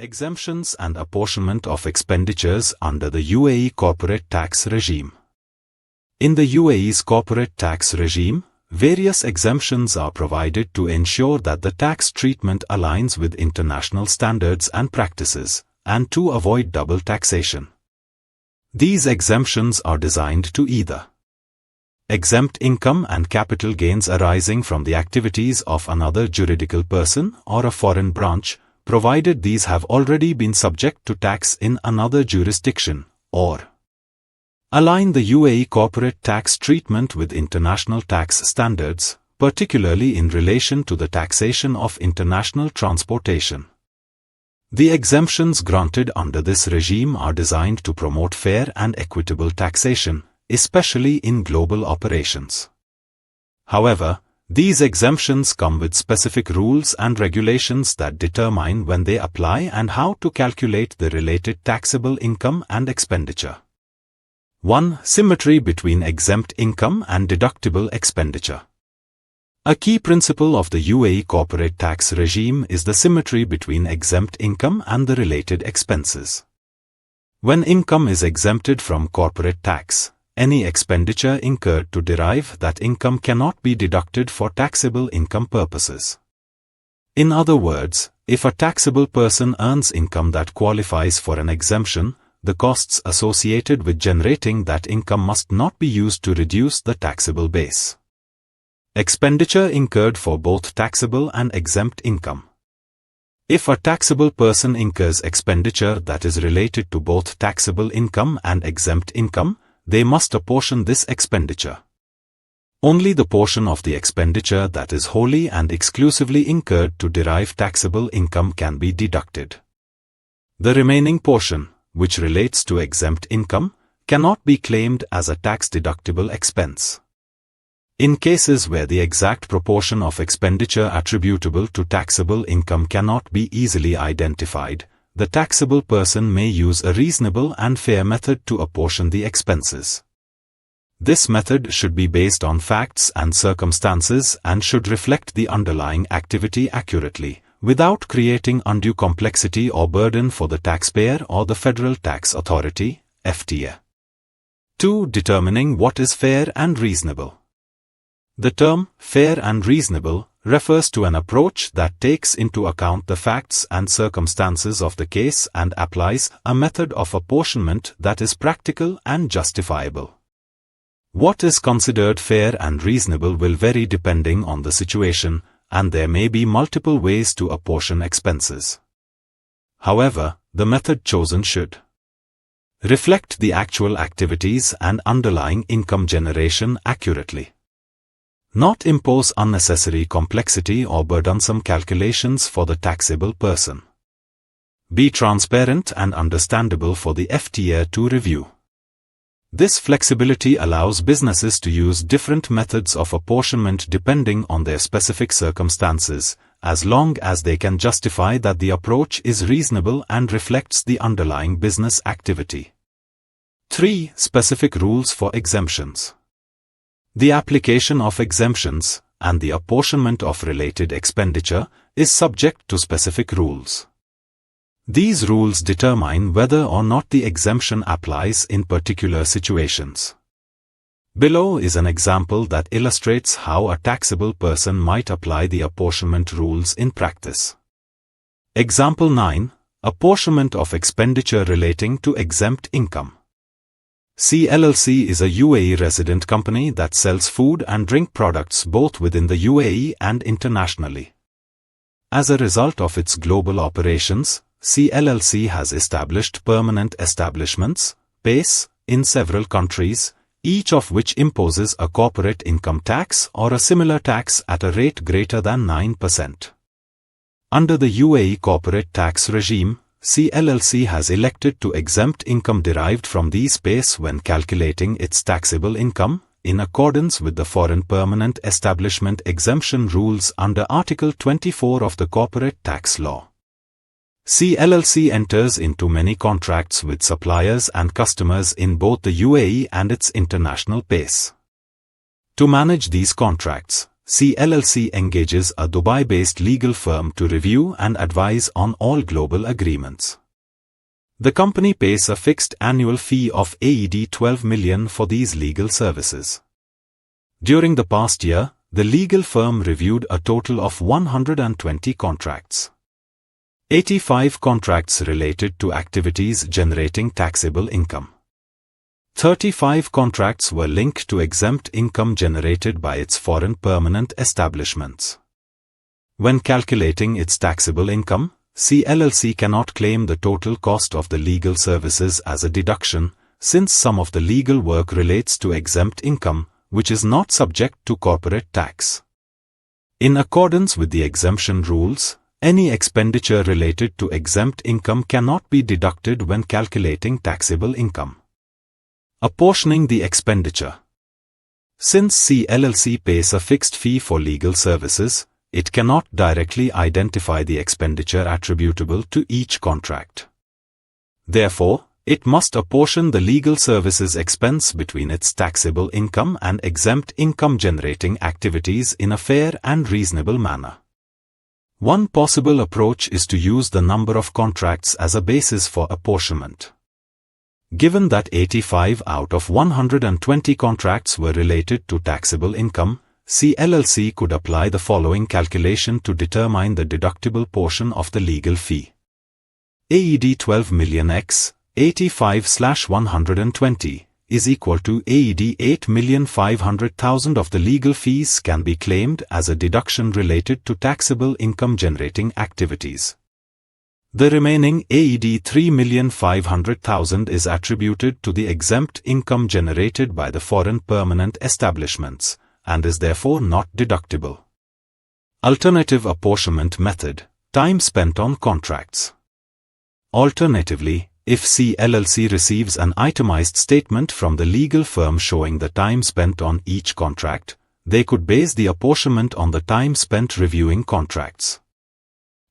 Exemptions and apportionment of expenditures under the UAE corporate tax regime. In the UAE's corporate tax regime, various exemptions are provided to ensure that the tax treatment aligns with international standards and practices, and to avoid double taxation. These exemptions are designed to either exempt income and capital gains arising from the activities of another juridical person or a foreign branch, provided these have already been subject to tax in another jurisdiction, or align the UAE corporate tax treatment with international tax standards, particularly in relation to the taxation of international transportation. The exemptions granted under this regime are designed to promote fair and equitable taxation, especially in global operations. However, these exemptions come with specific rules and regulations that determine when they apply and how to calculate the related taxable income and expenditure. 1. Symmetry between exempt income and deductible expenditure. A key principle of the UAE corporate tax regime is the symmetry between exempt income and the related expenses. When income is exempted from corporate tax, any expenditure incurred to derive that income cannot be deducted for taxable income purposes. In other words, if a taxable person earns income that qualifies for an exemption, the costs associated with generating that income must not be used to reduce the taxable base. Expenditure incurred for both taxable and exempt income. If a taxable person incurs expenditure that is related to both taxable income and exempt income, they must apportion this expenditure. Only the portion of the expenditure that is wholly and exclusively incurred to derive taxable income can be deducted. The remaining portion, which relates to exempt income, cannot be claimed as a tax-deductible expense. In cases where the exact proportion of expenditure attributable to taxable income cannot be easily identified, the taxable person may use a reasonable and fair method to apportion the expenses. This method should be based on facts and circumstances and should reflect the underlying activity accurately, without creating undue complexity or burden for the taxpayer or the Federal Tax Authority, FTA. 2. Determining what is fair and reasonable. The term fair and reasonable refers to an approach that takes into account the facts and circumstances of the case and applies a method of apportionment that is practical and justifiable. What is considered fair and reasonable will vary depending on the situation, and there may be multiple ways to apportion expenses. However, the method chosen should reflect the actual activities and underlying income generation accurately. Not impose unnecessary complexity or burdensome calculations for the taxable person. Be transparent and understandable for the FTA to review. This flexibility allows businesses to use different methods of apportionment depending on their specific circumstances, as long as they can justify that the approach is reasonable and reflects the underlying business activity. 3. Specific rules for exemptions. The application of exemptions, and the apportionment of related expenditure, is subject to specific rules. These rules determine whether or not the exemption applies in particular situations. Below is an example that illustrates how a taxable person might apply the apportionment rules in practice. Example 9. Apportionment of expenditure relating to exempt income. CLLC is a UAE resident company that sells food and drink products both within the UAE and internationally. As a result of its global operations, CLLC has established permanent establishments, PACE, in several countries, each of which imposes a corporate income tax or a similar tax at a rate greater than 9%. Under the UAE corporate tax regime, CLLC has elected to exempt income derived from these PACE when calculating its taxable income, in accordance with the Foreign Permanent Establishment Exemption Rules under Article 24 of the Corporate Tax Law. CLLC enters into many contracts with suppliers and customers in both the UAE and its international PACE. To manage these contracts, C LLC engages a Dubai-based legal firm to review and advise on all global agreements. The company pays a fixed annual fee of AED 12 million for these legal services. During the past year, the legal firm reviewed a total of 120 contracts. 85 contracts related to activities generating taxable income. 35 contracts were linked to exempt income generated by its foreign permanent establishments. When calculating its taxable income, C LLC cannot claim the total cost of the legal services as a deduction, since some of the legal work relates to exempt income, which is not subject to corporate tax. In accordance with the exemption rules, any expenditure related to exempt income cannot be deducted when calculating taxable income. Apportioning the expenditure. Since C LLC pays a fixed fee for legal services, it cannot directly identify the expenditure attributable to each contract. Therefore, it must apportion the legal services expense between its taxable income and exempt income generating activities in a fair and reasonable manner. One possible approach is to use the number of contracts as a basis for apportionment. Given that 85 out of 120 contracts were related to taxable income, C LLC could apply the following calculation to determine the deductible portion of the legal fee. AED 12 million x 85/120 is equal to AED 8,500,000 of the legal fees can be claimed as a deduction related to taxable income generating activities. The remaining AED 3,500,000 is attributed to the exempt income generated by the foreign permanent establishments, and is therefore not deductible. Alternative apportionment method: time spent on contracts. Alternatively, if C LLC receives an itemized statement from the legal firm showing the time spent on each contract, they could base the apportionment on the time spent reviewing contracts.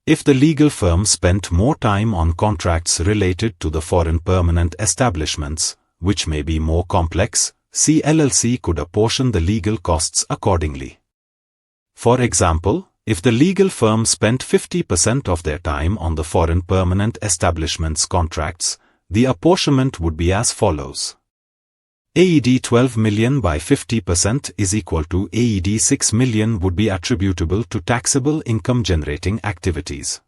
If the legal firm spent more time on contracts related to the foreign permanent establishments, which may be more complex, C LLC could apportion the legal costs accordingly. For example, if the legal firm spent 50% of their time on the foreign permanent establishments contracts, the apportionment would be as follows. AED 12 million by 50% is equal to AED 6 million would be attributable to taxable income generating activities.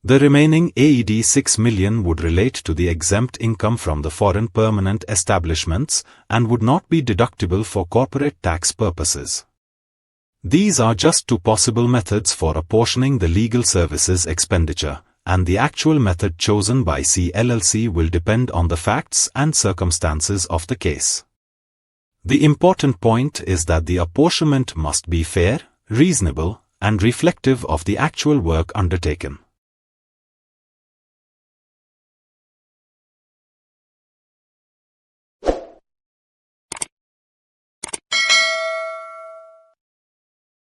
The remaining AED 6 million would relate to the exempt income from the foreign permanent establishments and would not be deductible for corporate tax purposes. These are just two possible methods for apportioning the legal services expenditure, and the actual method chosen by C LLC will depend on the facts and circumstances of the case. The important point is that the apportionment must be fair, reasonable, and reflective of the actual work undertaken.